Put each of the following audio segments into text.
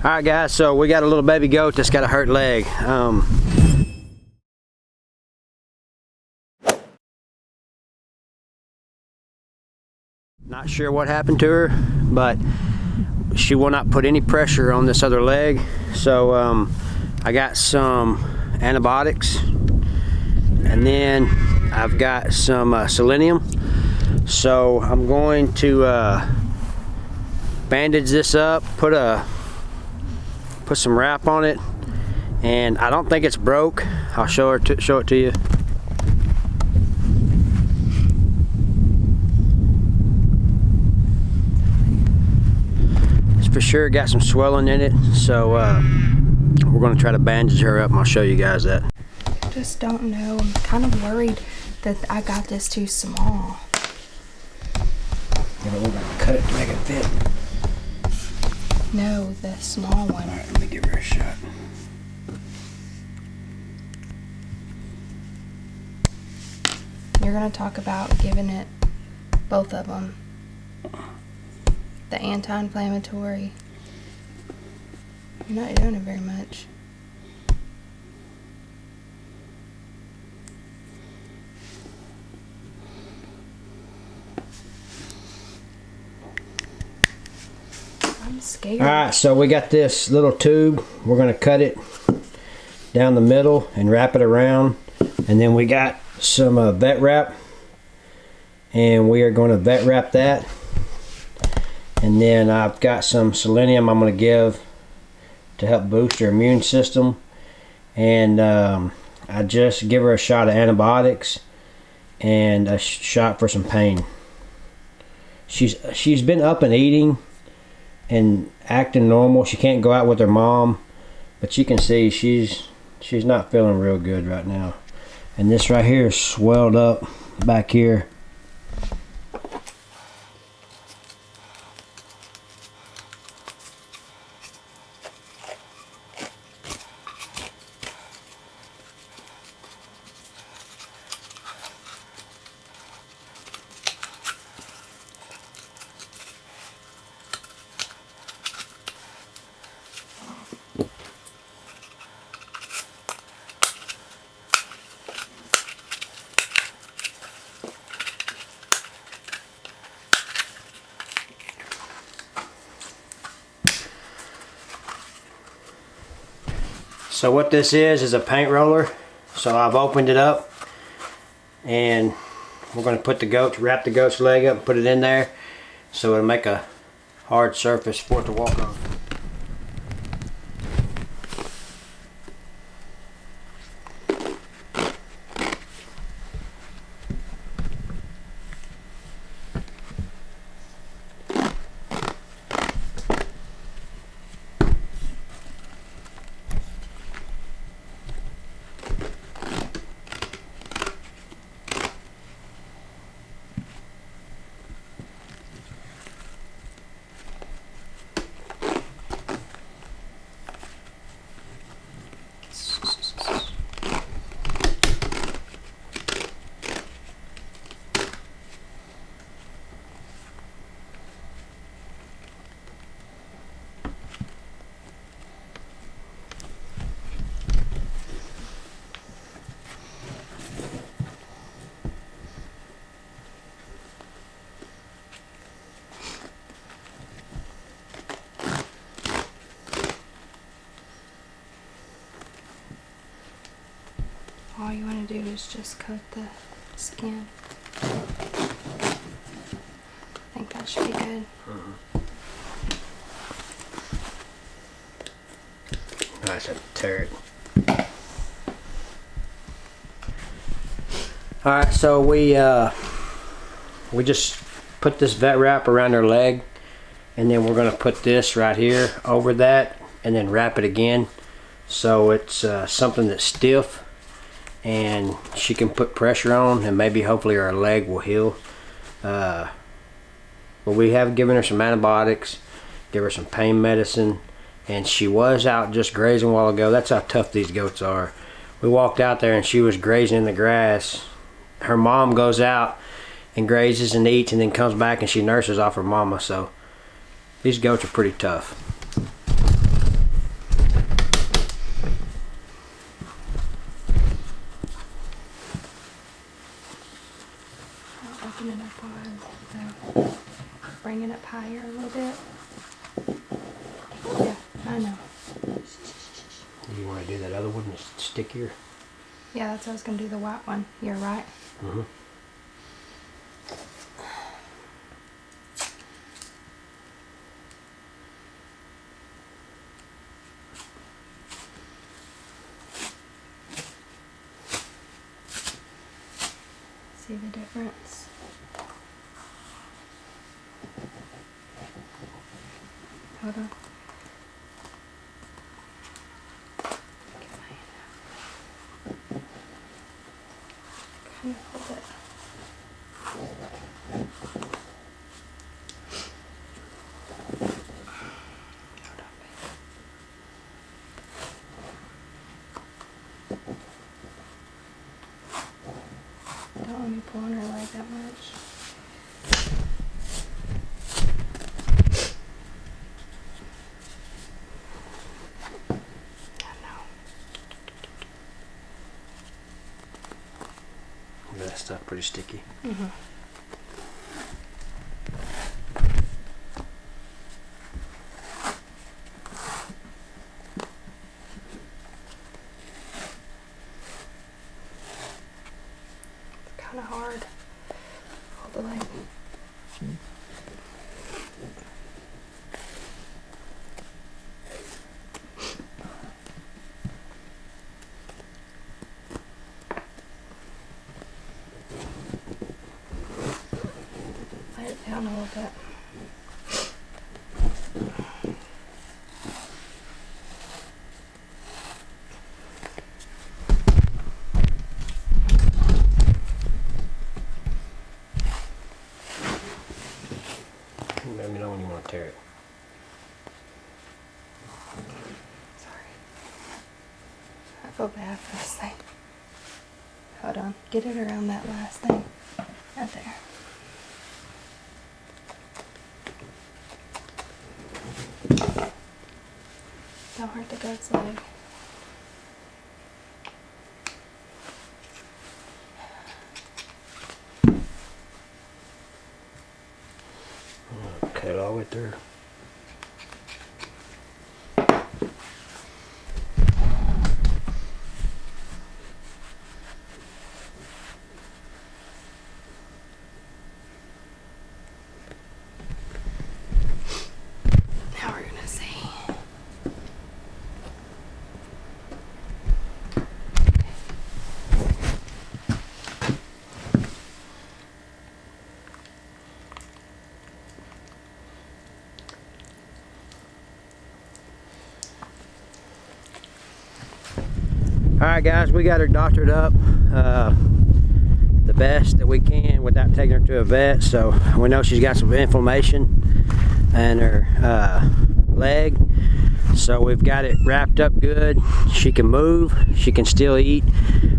Alright guys, so we got a little baby goat that's got a hurt leg. Not sure what happened to her, but she will not put any pressure on this other leg. So I got some antibiotics, and then I've got some selenium. So I'm going to bandage this up, put some wrap on it, and I don't think it's broke. I'll show it to you. It's for sure got some swelling in it, so we're going to try to bandage her up, and I'll show you guys that. I just don't know. I'm kind of worried that I got this too small. Yeah, but we're going to cut it to make it fit. No, the small one. Alright, let me give her a shot. You're going to talk about giving it, both of them, the anti-inflammatory. You're not doing it very much. I'm scared. Alright, so we got this little tube. We're going to cut it down the middle and wrap it around. And then we got some vet wrap. And we are going to vet wrap that. And then I've got some selenium I'm going to give to help boost her immune system. And I just give her a shot of antibiotics and a shot for some pain. She's been up and eating and acting normal. She can't go out with her mom, but you can see she's not feeling real good right now. And this right here is swelled up back here. So what this is a paint roller. So I've opened it up, and we're going to put wrap the goat's leg up, put it in there, so it'll make a hard surface for it to walk on. All you want to do is just cut the skin. I think that should be good. Nice, to tear it. Alright, so we just put this vet wrap around her leg, and then we're going to put this right here over that, and then wrap it again, so it's something that's stiff and she can put pressure on, and maybe hopefully her leg will heal. But we have given her some antibiotics, give her some pain medicine, and she was out just grazing a while ago. That's how tough these goats are. We walked out there and she was grazing in the grass. Her mom goes out and grazes and eats and then comes back and she nurses off her mama. So these goats are pretty tough. So, bring it up higher a little bit. Yeah, I know. You want to do that other one that's stickier? Yeah, that's what I was going to do, the white one. You're right. Mm-hmm. See the difference? Hold on. Get my hand out. Kind of hold it. Hold on, babe. Don't let me pull on her leg that much. That stuff pretty sticky. Mm-hmm. It's kind of hard. Hold the leg. Lay it down a little bit. Let me know when you want to tear it. Sorry. I feel bad for this thing. Hold on. Get it around that last thing. Right there. Don't hurt the goat's leg. Cut it all the way through. Now we're gonna see. Alright guys, we got her doctored up the best that we can without taking her to a vet. So we know she's got some inflammation in her leg. So we've got it wrapped up good. She can move, she can still eat.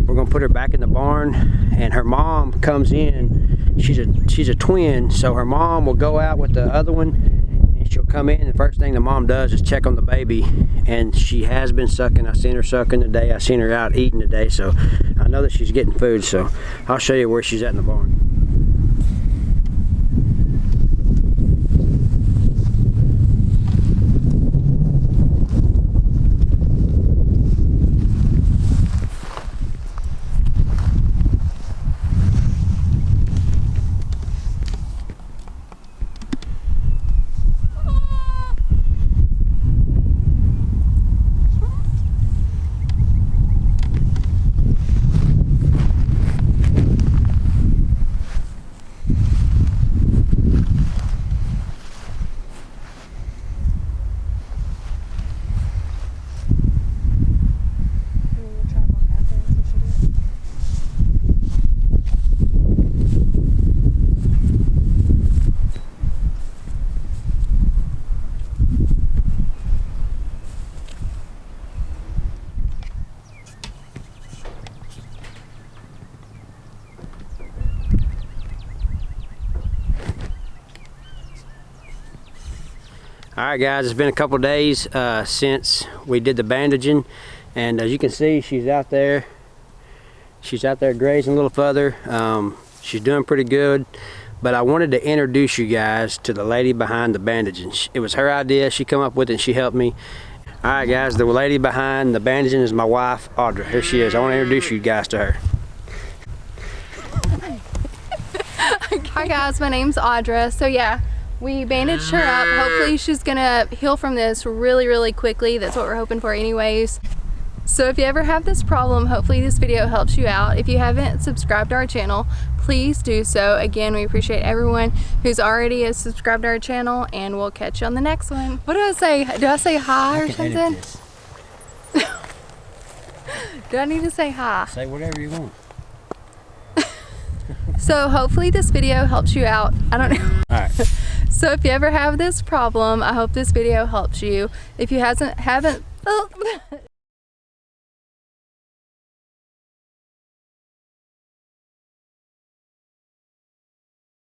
We're gonna put her back in the barn, and her mom comes in. She's a twin, so her mom will go out with the other one, and she'll come in. The first thing the mom does is check on the baby, and she has been sucking. I seen her sucking today. I seen her out eating today, so I know that she's getting food. So I'll show you where she's at in the barn. Alright guys, it's been a couple days since we did the bandaging, and as you can see, she's out there grazing a little further. She's doing pretty good. But I wanted to introduce you guys to the lady behind the bandaging. It was her idea. She come up with it and she helped me. All right, guys, the lady behind the bandaging is my wife, Audra. Here she is. I want to introduce you guys to her. Hi guys, my name's Audra. So yeah, we bandaged her up. Hopefully she's gonna heal from this really quickly. That's what we're hoping for anyways. So if you ever have this problem, hopefully this video helps you out. If you haven't subscribed to our channel, please do so. Again, we appreciate everyone who's already has subscribed to our channel, and we'll catch you on the next one. What do I say? Do I say hi or something? Do I need to say hi? Say whatever you want. So hopefully this video helps you out. I don't know. All right. So if you ever have this problem, I hope this video helps you. If you haven't